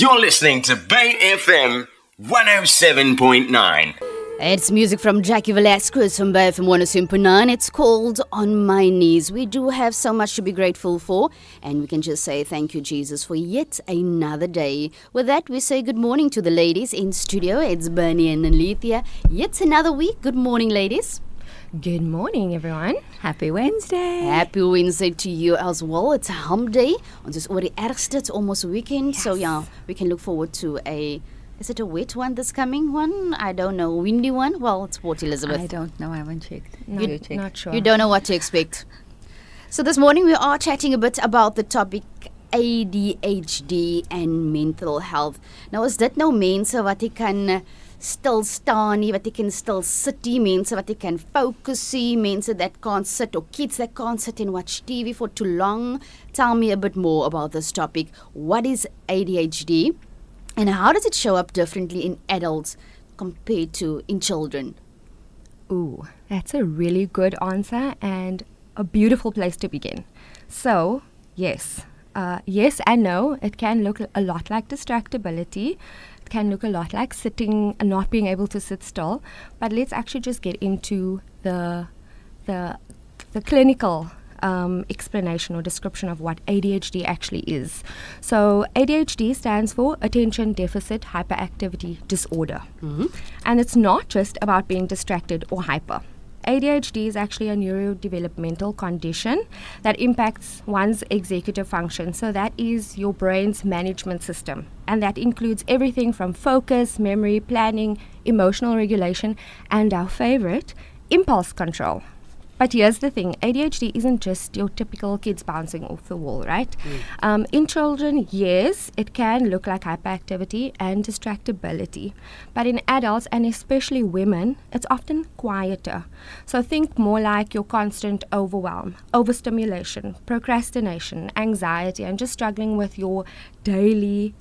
You're listening to Bay FM 107.9. It's music from Jackie Velasquez from Bay FM 107.9. It's called On My Knees. We do have so much to be grateful for, and we can just say thank you, Jesus, for yet another day. With that, we say good morning to the ladies in studio. It's Bernie and Alethea. Yet another week. Good morning, ladies. Good morning, everyone. Happy Wednesday. Happy Wednesday to you as well. It's a hump day. Ons is oor die ergste. It's almost a weekend. Yes. So yeah, we can look forward to is it a wet one this coming one? I don't know. Windy one? Well, it's Port Elizabeth. I don't know. I haven't checked. Not sure. You don't know what to expect. So this morning we are chatting a bit about the topic ADHD and mental health. Nou is dit nou mense wat ek kan stil staan nie, wat ek kan stil sit nie, mense wat ek kan focus nie, mense that can't sit, or kids that can't sit and watch TV for too long. Tell me a bit more about this topic. What is ADHD and how does it show up differently in adults compared to in children? Ooh, that's a really good answer and a beautiful place to begin. So, yes and no. It can look a lot like distractibility. It can look a lot like sitting and not being able to sit still. But let's actually just get into the clinical explanation or description of what ADHD actually is. So ADHD stands for Attention Deficit Hyperactivity Disorder. Mm-hmm. And it's not just about being distracted or hyper. ADHD is actually a neurodevelopmental condition that impacts one's executive function. So that is your brain's management system. And that includes everything from focus, memory, planning, emotional regulation, and our favorite, impulse control. But here's the thing, ADHD isn't just your typical kids bouncing off the wall, right? In children, yes, it can look like hyperactivity and distractibility. But in adults, and especially women, it's often quieter. So think more like your constant overwhelm, overstimulation, procrastination, anxiety, and just struggling with your daily,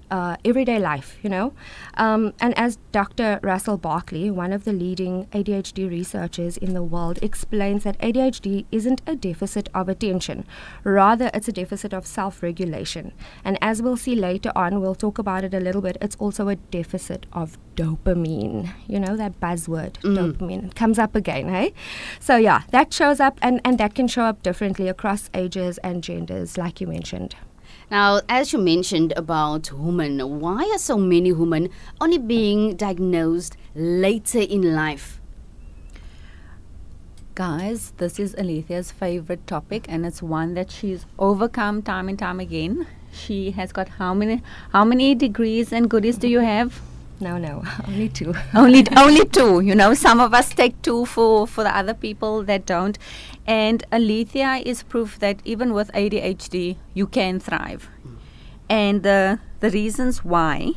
everyday life, you know? And as Dr. Russell Barkley, one of the leading ADHD researchers in the world, explains that ADHD isn't a deficit of attention. Rather, it's a deficit of self-regulation. And as we'll see later on, we'll talk about it a little bit, it's also a deficit of dopamine. You know, that buzzword, dopamine. It comes up again, hey? So yeah, that shows up and that can show up differently across ages and genders, like you mentioned. Now, as you mentioned about women, why are so many women only being diagnosed later in life? Guys, this is Alethea's favorite topic, and it's one that she's overcome time and time again. She has got how many degrees and goodies do you have? No, only 2. only 2. You know, some of us take 2 for the other people that don't. And Alethea is proof that even with ADHD, you can thrive. And the reasons why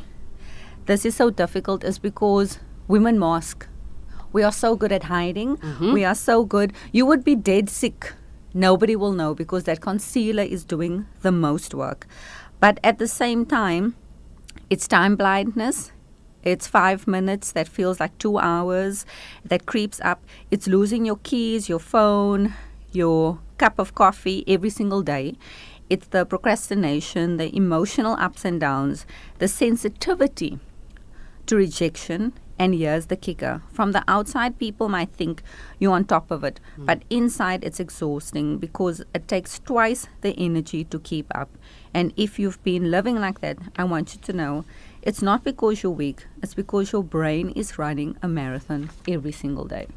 this is so difficult is because women mask. We are so good at hiding. Mm-hmm. We are so good. You would be dead sick. Nobody will know because that concealer is doing the most work. But at the same time, it's time blindness. It's 5 minutes that feels like 2 hours that creeps up. It's losing your keys, your phone, your cup of coffee every single day. It's the procrastination, the emotional ups and downs, the sensitivity to rejection. And here's the kicker. From the outside, people might think you're on top of it. But inside, it's exhausting because it takes twice the energy to keep up. And if you've been living like that, I want you to know it's not because you're weak. It's because your brain is running a marathon every single day.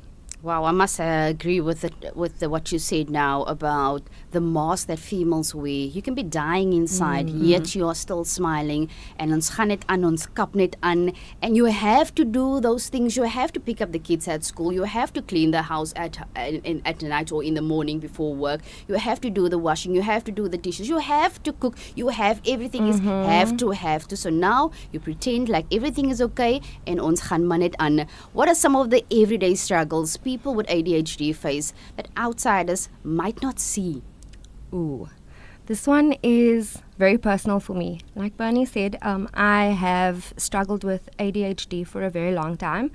Wow, I must agree with what you said now about the mask that females wear. You can be dying inside, yet you are still smiling. And ons gaan net aan, ons kap net aan. And you have to do those things. You have to pick up the kids at school. You have to clean the house at night or in the morning before work. You have to do the washing. You have to do the dishes. You have to cook. You have everything is have to. So now you pretend like everything is okay and ons gaan maar net aan. What are some of the everyday struggles people with ADHD face that outsiders might not see? Ooh, this one is very personal for me. Like Bernie said, I have struggled with ADHD for a very long time.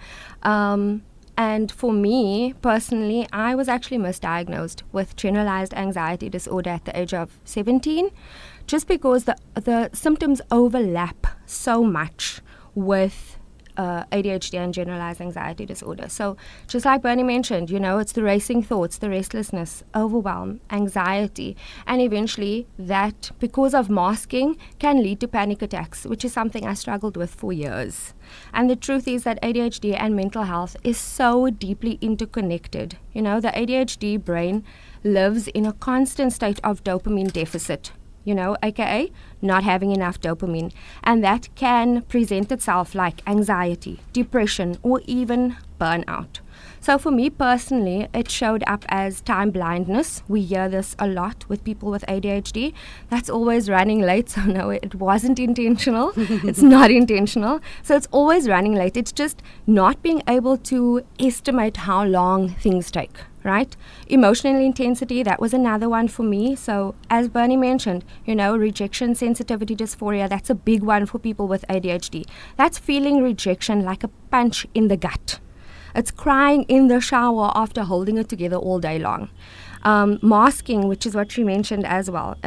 And for me, personally, I was actually misdiagnosed with generalized anxiety disorder at the age of 17. just because the symptoms overlap so much with ADHD and generalized anxiety disorder. So just like Bernie mentioned, it's the racing thoughts, the restlessness, overwhelm, anxiety, and eventually that, because of masking, can lead to panic attacks, which is something I struggled with for years. And the truth is that ADHD and mental health is so deeply interconnected. The ADHD brain lives in a constant state of dopamine deficit, aka not having enough dopamine. And that can present itself like anxiety, depression, or even burnout. So for me personally, it showed up as time blindness. We hear this a lot with people with ADHD. That's always running late. So no, it wasn't intentional. It's not intentional. So it's always running late. It's just not being able to estimate how long things take. Right? Emotional intensity, that was another one for me. So as Bernie mentioned, rejection sensitivity dysphoria, that's a big one for people with ADHD. That's feeling rejection like a punch in the gut. It's crying in the shower after holding it together all day long. Masking, which is what she mentioned as well,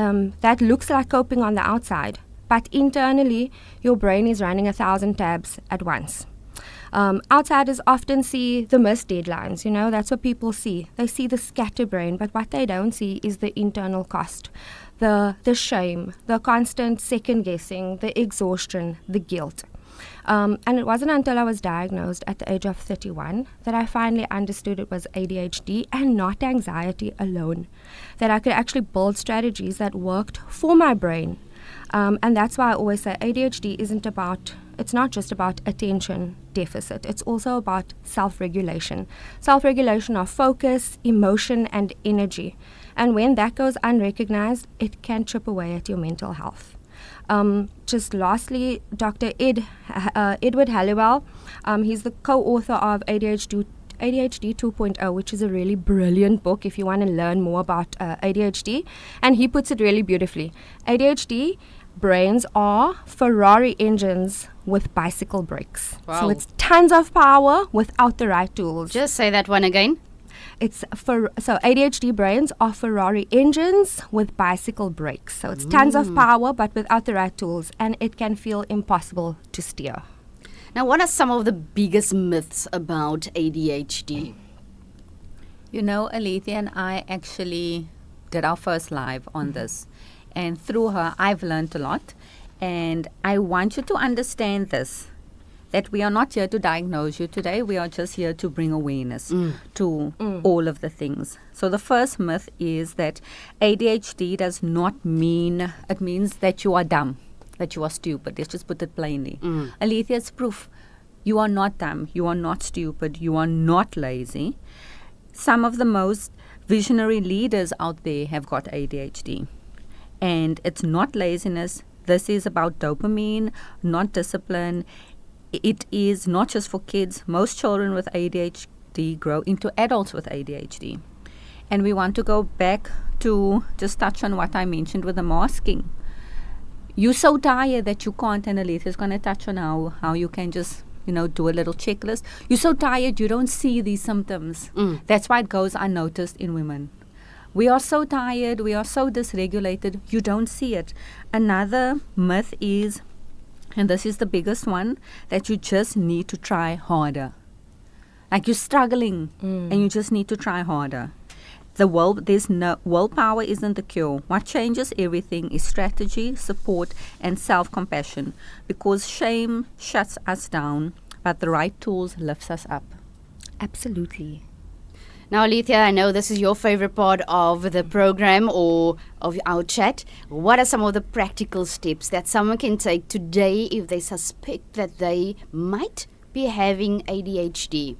that looks like coping on the outside, but internally your brain is running 1,000 tabs at once. Outsiders often see the missed deadlines, that's what people see. They see the scatterbrain, but what they don't see is the internal cost, the shame, the constant second guessing, the exhaustion, the guilt. And it wasn't until I was diagnosed at the age of 31 that I finally understood it was ADHD and not anxiety alone, that I could actually build strategies that worked for my brain. And that's why I always say ADHD it's not just about attention deficit. It's also about self-regulation. Self-regulation of focus, emotion, and energy. And when that goes unrecognized, it can chip away at your mental health. Just lastly, Dr. Edward Halliwell, he's the co-author of ADHD 2.0, which is a really brilliant book if you want to learn more about ADHD. And he puts it really beautifully. ADHD brains are Ferrari engines with bicycle brakes. Wow. So it's tons of power without the right tools. Just say that one again. So ADHD brains are Ferrari engines with bicycle brakes. So it's tons of power, but without the right tools, and it can feel impossible to steer. Now, what are some of the biggest myths about ADHD? Alethea and I actually did our first live on this. And through her, I've learned a lot. And I want you to understand this, that we are not here to diagnose you today. We are just here to bring awareness to all of the things. So the first myth is that ADHD does not mean, it means that you are dumb, that you are stupid. Let's just put it plainly. Alethea's proof. You are not dumb. You are not stupid. You are not lazy. Some of the most visionary leaders out there have got ADHD. And it's not laziness. This is about dopamine, not discipline. It is not just for kids. Most children with ADHD grow into adults with ADHD. And we want to go back to just touch on what I mentioned with the masking. You're so tired that you can't, and Alethea is going to touch on how you can just, do a little checklist. You're so tired you don't see these symptoms. That's why it goes unnoticed in women. We are so tired, we are so dysregulated, you don't see it. Another myth is, and this is the biggest one, that you just need to try harder. Like you're struggling and you just need to try harder. Willpower isn't the cure. What changes everything is strategy, support, and self-compassion. Because shame shuts us down, but the right tools lifts us up. Absolutely. Now, Alethea, I know this is your favorite part of the program or of our chat. What are some of the practical steps that someone can take today if they suspect that they might be having ADHD?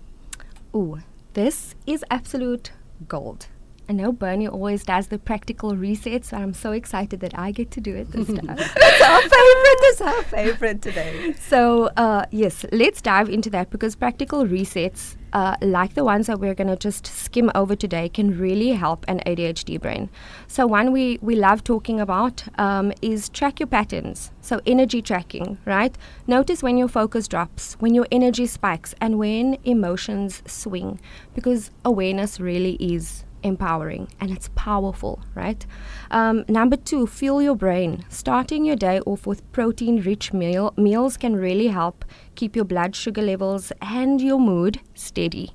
Ooh, this is absolute gold. I know Bernie always does the practical resets, so I'm so excited that I get to do it this time. It's our favorite today. So, yes, let's dive into that because practical resets, like the ones that we're going to just skim over today, can really help an ADHD brain. So one we love talking about is track your patterns. So energy tracking, right? Notice when your focus drops, when your energy spikes, and when emotions swing, because awareness really is empowering and it's powerful, right? Number 2, fuel your brain. Starting your day off with protein-rich meals can really help keep your blood sugar levels and your mood steady.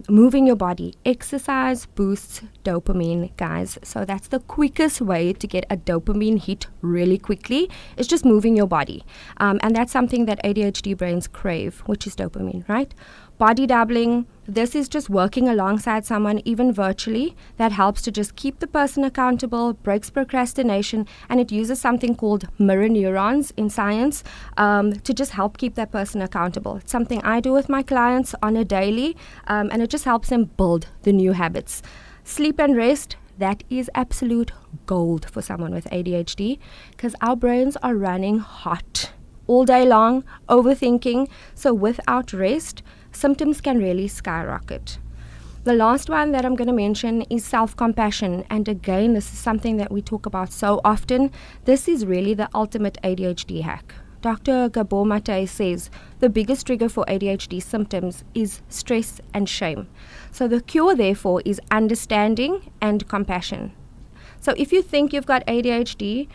Moving your body. Exercise boosts dopamine, guys. So that's the quickest way to get a dopamine hit really quickly, is just moving your body. And that's something that ADHD brains crave, which is dopamine, right? Body doubling. This is just working alongside someone, even virtually, that helps to just keep the person accountable, breaks procrastination, and it uses something called mirror neurons in science to just help keep that person accountable. It's something I do with my clients on a daily, and it just helps them build the new habits. Sleep and rest. That is absolute gold for someone with ADHD, because our brains are running hot all day long, overthinking. So without rest, symptoms can really skyrocket. The last one that I'm going to mention is self-compassion. And again, this is something that we talk about so often. This is really the ultimate ADHD hack. Dr. Gabor Mate says the biggest trigger for ADHD symptoms is stress and shame. So the cure, therefore, is understanding and compassion. So if you think you've got ADHD,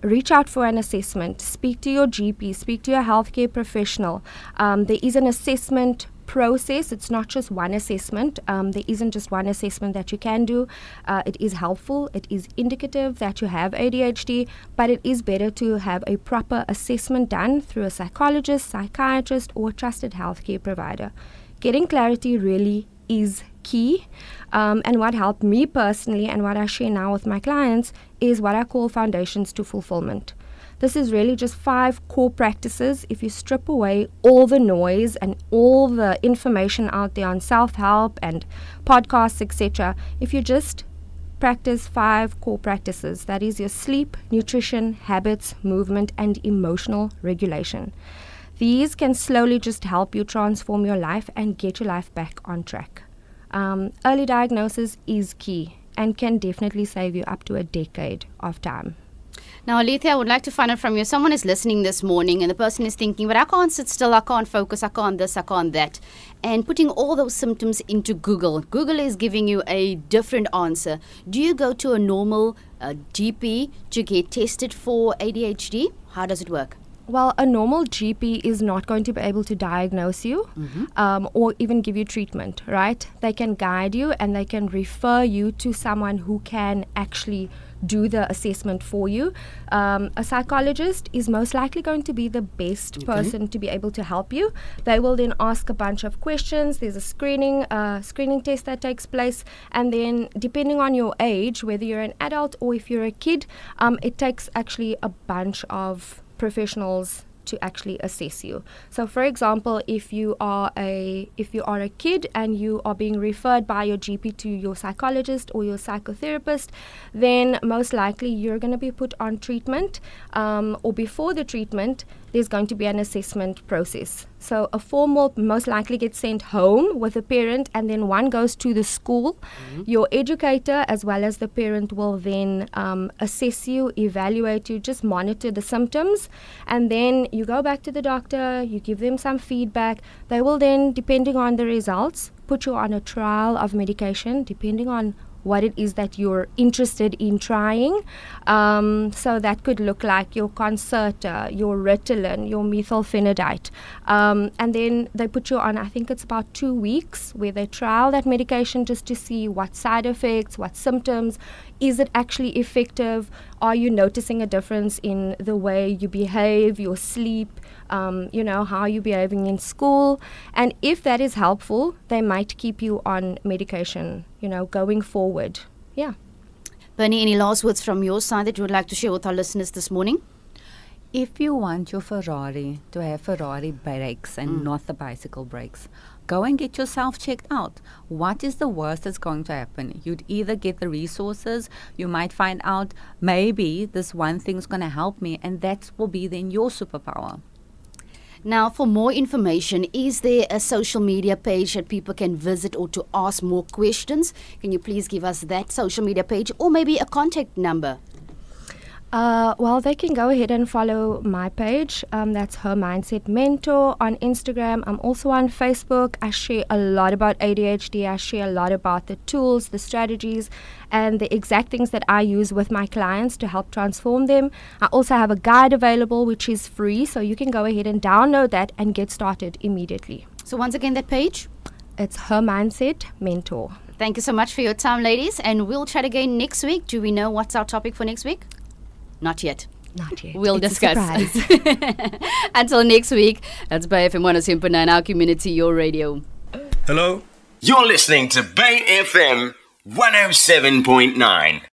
reach out for an assessment. Speak to your GP, speak to your healthcare professional. There is an assessment process. It's not just one assessment. There isn't just one assessment that you can do. It is helpful. It is indicative that you have ADHD, but it is better to have a proper assessment done through a psychologist, psychiatrist, or trusted healthcare provider. Getting clarity really is key. And what helped me personally and what I share now with my clients is what I call foundations to fulfillment. This is really just 5 core practices. If you strip away all the noise and all the information out there on self-help and podcasts, etc., if you just practice 5 core practices, that is your sleep, nutrition, habits, movement, and emotional regulation. These can slowly just help you transform your life and get your life back on track. Early diagnosis is key and can definitely save you up to a decade of time. Now, Alethea, I would like to find out from you. Someone is listening this morning and the person is thinking, but I can't sit still, I can't focus, I can't this, I can't that. And putting all those symptoms into Google. Google is giving you a different answer. Do you go to a normal GP to get tested for ADHD? How does it work? Well, a normal GP is not going to be able to diagnose you or even give you treatment, right? They can guide you and they can refer you to someone who can actually do the assessment for you. A psychologist is most likely going to be the best person to be able to help you. They will then ask a bunch of questions. There's a screening test that takes place, and then depending on your age, whether you're an adult or if you're a kid, it takes actually a bunch of professionals to actually assess you. So for example, if you are a kid and you are being referred by your GP to your psychologist or your psychotherapist, then most likely you're going to be put on treatment, or before the treatment there's going to be an assessment process. So a form will most likely get sent home with a parent, and then one goes to the school. Your educator as well as the parent will then assess you, evaluate you, just monitor the symptoms, and then you go back to the doctor, you give them some feedback. They will then, depending on the results, put you on a trial of medication, depending on what it is that you're interested in trying. So that could look like your Concerta, your Ritalin, your methylphenidate. And then they put you on, I think it's about 2 weeks, where they trial that medication just to see what side effects, what symptoms, is it actually effective? Are you noticing a difference in the way you behave, your sleep, how you're behaving in school? And if that is helpful, they might keep you on medication, going forward. Yeah. Bernie, any last words from your side that you would like to share with our listeners this morning? If you want your Ferrari to have Ferrari brakes and not the bicycle brakes, go and get yourself checked out. What is the worst that's going to happen? You'd either get the resources, you might find out maybe this one thing's going to help me, and that will be then your superpower. Now, for more information, is there a social media page that people can visit or to ask more questions? Can you please give us that social media page or maybe a contact number? Well, they can go ahead and follow my page. That's Her Mindset Mentor on Instagram. I'm also on Facebook. I share a lot about ADHD. I share a lot about the tools, the strategies, and the exact things that I use with my clients to help transform them. I also have a guide available, which is free, so you can go ahead and download that and get started immediately. So once again, that page? It's Her Mindset Mentor. Thank you so much for your time, ladies, and we'll chat again next week. Do we know what's our topic for next week? Not yet. Not yet. We'll It's discuss. a surprise. Until next week, that's Bay FM 107.9, our community, your radio. Hello? You're listening to Bay FM 107.9.